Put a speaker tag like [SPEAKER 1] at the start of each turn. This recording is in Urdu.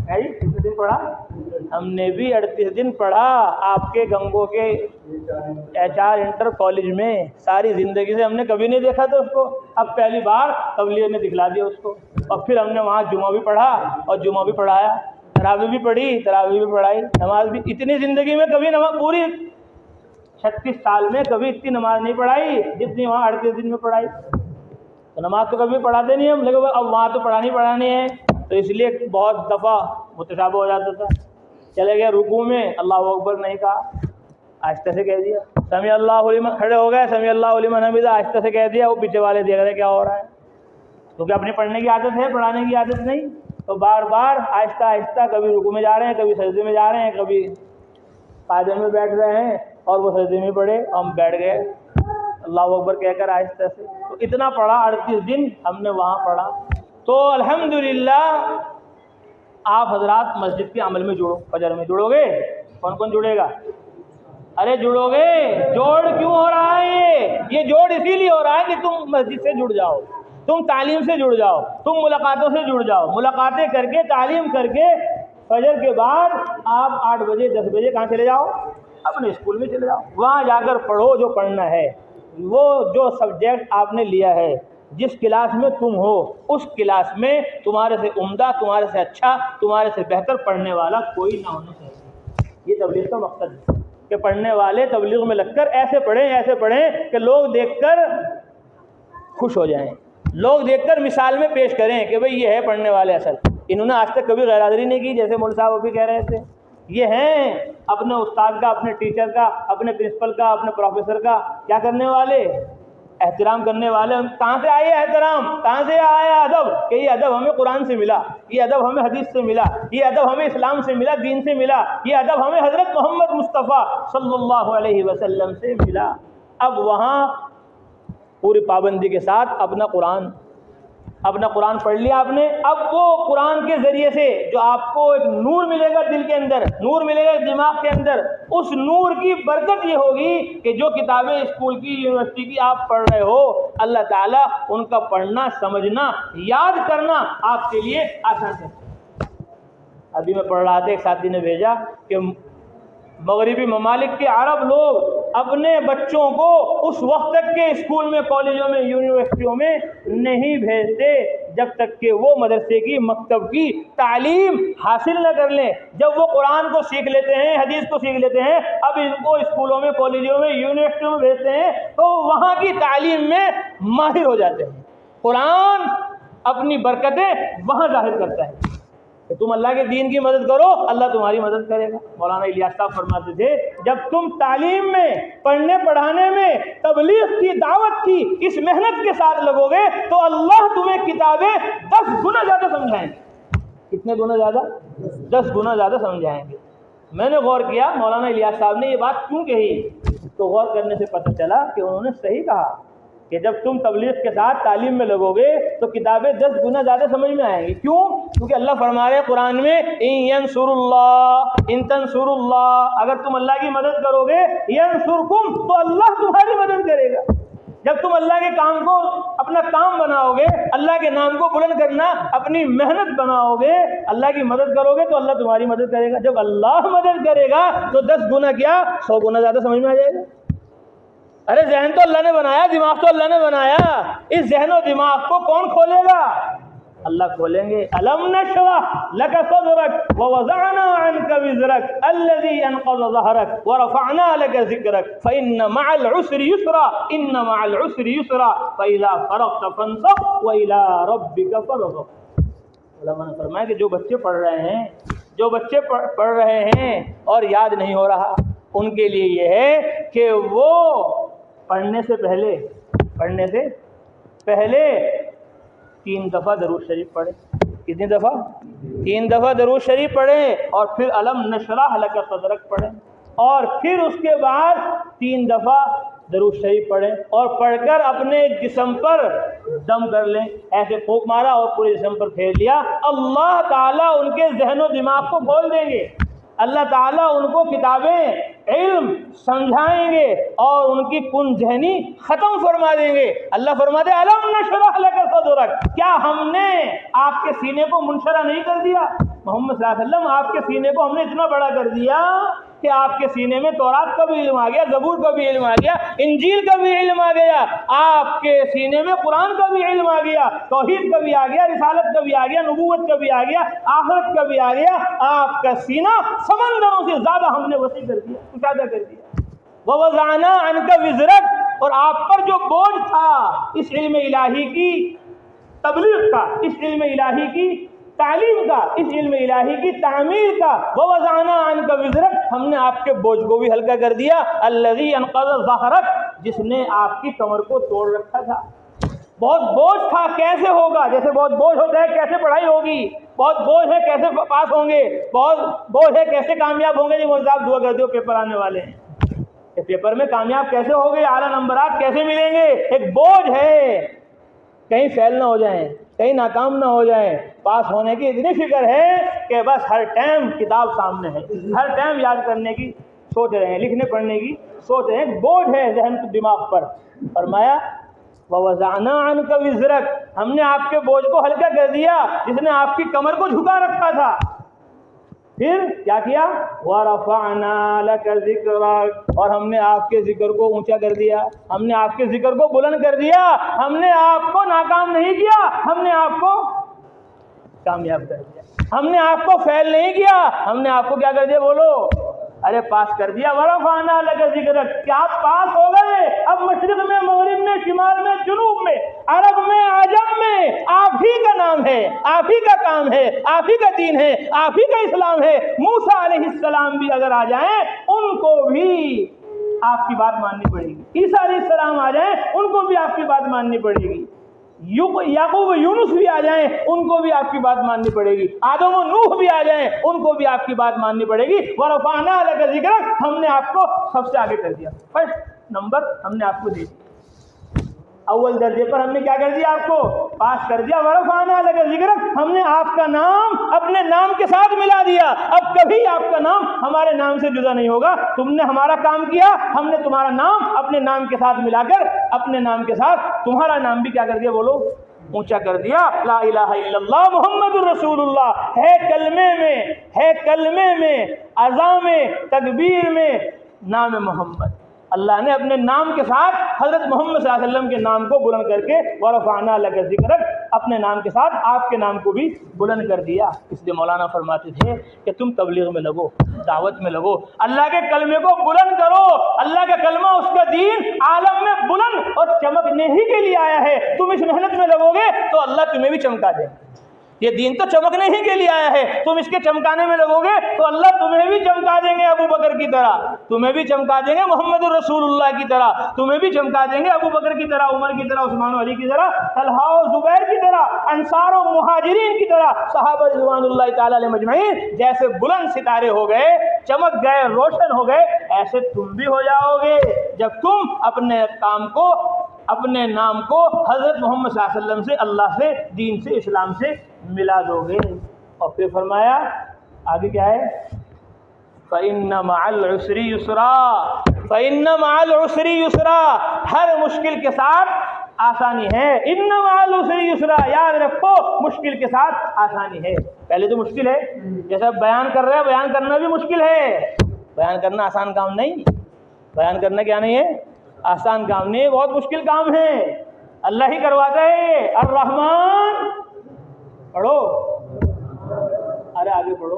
[SPEAKER 1] ہے جی کتنے دن پڑھا؟ ہم نے بھی 38 دن پڑھا آپ کے گنگو کے HR انٹر کالج میں. ساری زندگی سے ہم نے کبھی نہیں دیکھا تھا اس کو. اب پہلی بار تبلیغ نے دکھلا دیا اس کو. اور پھر ہم نے وہاں جمعہ بھی پڑھا اور جمعہ بھی پڑھایا, تراویح بھی پڑھی, تراویح بھی پڑھائی, نماز بھی. اتنی زندگی میں کبھی نماز پوری 36 سال میں کبھی اتنی نماز نہیں پڑھائی جتنی وہاں 38 دن میں پڑھائی. تو نماز تو کبھی پڑھاتے نہیں ہم, لیکن اب وہاں تو پڑھانی ہے, تو اس لیے بہت دفعہ متشابہ ہو جاتا تھا. چلے گئے رکوع میں اللہ اکبر نہیں کہا, آہستہ سے کہہ دیا. سمیع اللہ لمن, کھڑے ہو گئے سمیع اللہ لمن حمدہ, آہستہ سے کہہ دیا. وہ پیچھے والے دیکھ رہے کیا ہو رہا ہے, کیونکہ اپنی پڑھنے کی عادت ہے, پڑھانے کی عادت نہیں. تو بار بار آہستہ آہستہ کبھی رکوع میں جا رہے ہیں, کبھی سجدے میں جا رہے ہیں, کبھی قاعدے میں بیٹھ رہے ہیں اور وہ سجدے میں پڑھے, ہم بیٹھ گئے اللہ اکبر کہہ کر آہستہ سے. تو اتنا پڑھا 38 دن ہم نے وہاں پڑھا. تو الحمدللہ آپ حضرات مسجد کے عمل میں جڑو. فجر میں جڑو گے؟ کون کون جڑے گا؟ ارے جڑو گے. جوڑ کیوں ہو رہا ہے یہ جوڑ اسی لیے ہو رہا ہے کہ تم مسجد سے جڑ جاؤ, تم تعلیم سے جڑ جاؤ, تم ملاقاتوں سے جڑ جاؤ. ملاقاتیں کر کے, تعلیم کر کے, فجر کے بعد آپ 8 بجے 10 بجے کہاں چلے جاؤ؟ اپنے اسکول میں چلے جاؤ. وہاں جا کر پڑھو جو پڑھنا ہے. وہ جو سبجیکٹ آپ نے لیا ہے, جس کلاس میں تم ہو, اس کلاس میں تمہارے سے عمدہ, تمہارے سے اچھا, تمہارے سے بہتر پڑھنے والا کوئی نہ ہونا چاہیے. یہ تبلیغ کا مقصد ہے کہ پڑھنے والے تبلیغ میں لگ کر ایسے پڑھیں کہ لوگ دیکھ کر خوش ہو جائیں, لوگ دیکھ کر مثال میں پیش کریں کہ بھئی یہ ہے پڑھنے والے اصل. انہوں نے آج تک کبھی غیر حاضری نہیں کی, جیسے مول صاحب ابھی کہہ رہے تھے. یہ ہیں اپنے استاد کا, اپنے ٹیچر کا, اپنے پرنسپل کا, اپنے پروفیسر کا کیا کرنے والے؟ احترام کرنے والے. کہاں سے آئے احترام؟ کہاں سے آیا ادب؟ کہ یہ ادب ہمیں قرآن سے ملا, یہ ادب ہمیں حدیث سے ملا, یہ ادب ہمیں اسلام سے ملا, دین سے ملا, یہ ادب ہمیں حضرت محمد مصطفیٰ صلی اللہ علیہ وسلم سے ملا. اب وہاں پوری پابندی کے ساتھ اپنا قرآن پڑھ لیا آپ نے. اب وہ قرآن کے ذریعے سے جو آپ کو ایک نور ملے گا دل کے اندر, نور ملے گا دماغ کے اندر, اس نور کی برکت یہ ہوگی کہ جو کتابیں اسکول کی, یونیورسٹی کی آپ پڑھ رہے ہو, اللہ تعالیٰ ان کا پڑھنا, سمجھنا, یاد کرنا آپ کے لیے آسان ہے. ابھی میں پڑھ رہا تھا, ایک ساتھی نے بھیجا کہ مغربی ممالک کے عرب لوگ اپنے بچوں کو اس وقت تک کے اسکول میں, کالجوں میں, یونیورسٹیوں میں نہیں بھیجتے جب تک کہ وہ مدرسے کی, مکتب کی تعلیم حاصل نہ کر لیں. جب وہ قرآن کو سیکھ لیتے ہیں, حدیث کو سیکھ لیتے ہیں, اب ان کو اسکولوں میں, کالجوں میں, یونیورسٹیوں میں بھیجتے ہیں تو وہاں کی تعلیم میں ماہر ہو جاتے ہیں. قرآن اپنی برکتیں وہاں ظاہر کرتا ہے کہ تم اللہ کے دین کی مدد کرو, اللہ تمہاری مدد کرے گا. مولانا الیاس صاحب فرماتے تھے جب تم تعلیم میں, پڑھنے پڑھانے میں, تبلیغ کی, دعوت کی اس محنت کے ساتھ لگو گے تو اللہ تمہیں کتابیں 10 گنا زیادہ سمجھائیں گے. کتنے گنا زیادہ؟ 10 گنا زیادہ سمجھائیں گے. میں نے غور کیا مولانا الیاس صاحب نے یہ بات کیوں کہی, تو غور کرنے سے پتہ چلا کہ انہوں نے صحیح کہا کہ جب تم تبلیغ کے ساتھ تعلیم میں لگو گے تو کتابیں 10 گنا زیادہ سمجھ میں آئیں گی. کیوں؟ کیونکہ اللہ فرما رہے ہیں قرآن میں ان ینصر اللہ ان تنصر اللہ, اگر تم اللہ کی مدد کرو گے, ینصرکم, تو اللہ تمہاری مدد کرے گا. جب تم اللہ کے کام کو اپنا کام بناؤ گے, اللہ کے نام کو بلند کرنا اپنی محنت بناؤ گے, اللہ کی مدد کرو گے تو اللہ تمہاری مدد کرے گا. جب اللہ مدد کرے گا تو 10 گنا کیا 100 گنا زیادہ سمجھ میں آ جائے گا. ارے ذہن تو اللہ نے بنایا, دماغ تو اللہ نے بنایا, اس ذہن و دماغ کو کون کھولے گا؟ اللہ کھولیں گے. الم نشرح لک صدرک ووضعنا عنک وزرک الذی انقض ظہرک ورفعنا لک ذکرک فإن مع العسر یسرا ان مع العسر یسرا فإذا فرغت فانصب وإلی ربک فارغب. علماء نے فرمایا کہ جو بچے پڑھ رہے ہیں اور یاد نہیں ہو رہا, ان کے لیے یہ ہے کہ وہ پڑھنے سے پہلے 3 دفعہ درود شریف پڑھیں. کتنی دفعہ؟ 3 دفعہ درود شریف پڑھیں, اور پھر الم نشرح لک صدرک پڑھیں, اور پھر اس کے بعد 3 دفعہ درود شریف پڑھیں, اور پڑھ کر اپنے جسم پر دم کر لیں. ایسے پھونک مارا اور پورے جسم پر پھیر لیا. اللہ تعالیٰ ان کے ذہن و دماغ کو کھول دیں گے, اللہ تعالیٰ ان کو کتابیں, علم سمجھائیں گے, اور ان کی کن ذہنی ختم فرما دیں گے. اللہ فرماتے الم نشرح لک صدرک, کیا ہم نے آپ کے سینے کو منشرح نہیں کر دیا؟ محمد صلی اللہ علیہ وسلم آپ کے سینے کو ہم نے اتنا بڑا کر دیا کہ آپ کے سینے میں تورات کا بھی علم آ گیا، زبور کا بھی علم آ گیا، انجیل کا بھی علم آ گیا، آپ کے سینے میں قرآن کا بھی علم آ گیا، توحید کا بھی آ گیا، رسالت کا بھی آ گیا، نبوت کا بھی آ گیا، آخرت کا بھی آ گیا۔ آپ کا سینہ سمندروں سے زیادہ ہم نے وسیع کر دیا، کشادہ کر دیا۔ وَوَضَعْنَا عَنْكَ وِزْرَكَ، اور آپ پر جو بوجھ تھا اس علم الہی کی تبلیغ کا، اس علم الہی کی تعلیم کا، اس علم الہی کی تعمیر کا، وَوَضَعْنَا عَنْكَ وِزْرَكَ، ہم نے آپ کے بوجھ کو بھی ہلکا کر دیا، الَّذِي أَنقَضَ ظَهْرَكَ، جس نے آپ کی کمر کو توڑ رکھا تھا۔ بہت بوجھ تھا، کیسے ہوگا؟ جیسے بہت بوجھ ہوتا ہے کیسے پڑھائی ہوگی، بہت بوجھ ہے کیسے پاس ہوں گے، بہت بوجھ ہے کیسے کامیاب ہوں گے۔ جی مولوی صاحب دعا کر دو، پیپر آنے والے ہیں، کہ پیپر میں کامیاب کیسے ہوگے، اعلیٰ نمبرات کیسے ملیں گے؟ ایک بوجھ ہے، کہیں فیل نہ ہو جائیں، کہیں ناکام نہ ہو جائیں۔ پاس ہونے کی اتنی فکر ہے کہ بس ہر ٹائم کتاب سامنے ہے، ہر ٹائم یاد کرنے کی سوچ رہے ہیں، لکھنے پڑھنے کی سوچ رہے ہیں، بوجھ ہے ذہن دماغ پر۔ فرمایا وَوَضَعْنَا عَنْكَ وِزْرَكَ، ہم نے آپ کے بوجھ کو ہلکا کر دیا جس نے آپ کی کمر کو جھکا رکھا تھا۔ پھر کیا کیا؟ وَرَفَعْنَا لَكَ ذِكْرَكَ، اور ہم نے آپ کے ذکر کو اونچا کر دیا، ہم نے آپ کے ذکر کو بلند کر دیا، ہم نے آپ کو ناکام نہیں کیا، ہم نے آپ کو کامیاب کر دیا، ہم نے آپ کو فیل نہیں کیا، ہم نے آپ کو کیا کر دیا؟ بولو، ارے پاس کر دیا۔ وَرَفَعْنَا لَكَ ذِكْرَكَ، کیا آپ پاس ہو گئے؟ اب مشرق میں، مغرب میں، شمال میں، جنوب میں، عرب میں، عجم میں آپ ہی کا نام ہے، آپ ہی کا کام ہے، آپ ہی کا دین ہے، آپ ہی کا اسلام ہے۔ موسیٰ علیہ السلام بھی اگر آ جائیں ان کو بھی آپ کی بات ماننی پڑے گی، عیسیٰ علیہ السلام آ جائیں ان کو بھی آپ کی بات ماننی پڑے گی، یعقوب و یونس بھی آ جائیں ان کو بھی آپ کی بات ماننی پڑے گی، آدم و نوح بھی آ جائیں ان کو بھی آپ کی بات ماننی پڑے گی۔ وَرَفَعْنَا لَكَ ذِكْرَكَ، ہم نے آپ کو سب سے آگے کر دیا، فرسٹ نمبر ہم نے آپ کو دے دیا، اول درجے پر ہم نے کیا کر دیا؟ آپ کو پاس کر دیا۔ وَرَفَعْنَا لَكَ ذِكْرَكَ، ہم نے آپ کا نام اپنے نام کے ساتھ ملا دیا، اب کبھی آپ کا نام ہمارے نام سے جدا نہیں ہوگا۔ تم نے ہمارا کام کیا، ہم نے تمہارا نام اپنے نام کے ساتھ ملا کر اپنے نام کے ساتھ تمہارا نام بھی کیا کر دیا؟ بولو، اونچا کر دیا۔ لا الہ الا اللہ محمد الرسول اللہ ہے کلمے میں، ہے کلمے میں، اذان میں، تکبیر میں نام محمد، اللہ نے اپنے نام کے ساتھ حضرت محمد صلی اللہ علیہ وسلم کے نام کو بلند کر کے وَرَفَعْنَا لَكَ ذِكْرَكَ اپنے نام کے ساتھ آپ کے نام کو بھی بلند کر دیا۔ اس لیے مولانا فرماتے تھے کہ تم تبلیغ میں لگو، دعوت میں لگو، اللہ کے کلمے کو بلند کرو، اللہ کا کلمہ، اس کا دین عالم میں بلند اور چمکنے ہی کے لیے آیا ہے۔ تم اس محنت میں لگو گے تو اللہ تمہیں بھی چمکا دے، یہ دین تو چمکنے ہی کے لیے آیا ہے، تم اس کے چمکانے میں لگو گے تو اللہ تمہیں بھی چمکا دیں گے، ابو بکر کی طرح تمہیں بھی چمکا دیں گے، محمد الرسول اللہ کی طرح تمہیں بھی چمکا دیں گے، ابو بکر کی طرح، عمر کی طرح، عثمان و علی کی طرح، طلحہ و زبیر کی طرح، انصار و مہاجرین کی طرح، صحابہ رضوان اللہ تعالی علیہ مجمعین جیسے بلند ستارے ہو گئے، چمک گئے، روشن ہو گئے، ایسے تم بھی ہو جاؤ گے جب تم اپنے کام کو، اپنے نام کو حضرت محمد صلی اللہ علیہ وسلم سے، اللہ سے، دین سے، اسلام سے ملا دو گے۔ اور پھر فرمایا آگے کیا ہے؟ فَإِنَّ مَعَ الْعُسْرِ يُسْرًا، فَإِنَّ مَعَ الْعُسْرِ يُسْرًا، ہر مشکل کے ساتھ آسانی ہے۔ اِنَّ مَعَ الْعُسْرِ يُسْرًا، یاد رکھو مشکل کے ساتھ آسانی ہے۔ پہلے تو مشکل ہے، جیسا بیان کر رہے ہیں، بیان کرنا بھی مشکل ہے، بیان کرنا آسان کام نہیں، بیان کرنا کیا نہیں ہے؟ آسان کام نہیں ہے، بہت مشکل کام ہے، اللہ ہی کرواتا ہے۔ الرحمن پڑھو، ارے آگے پڑھو۔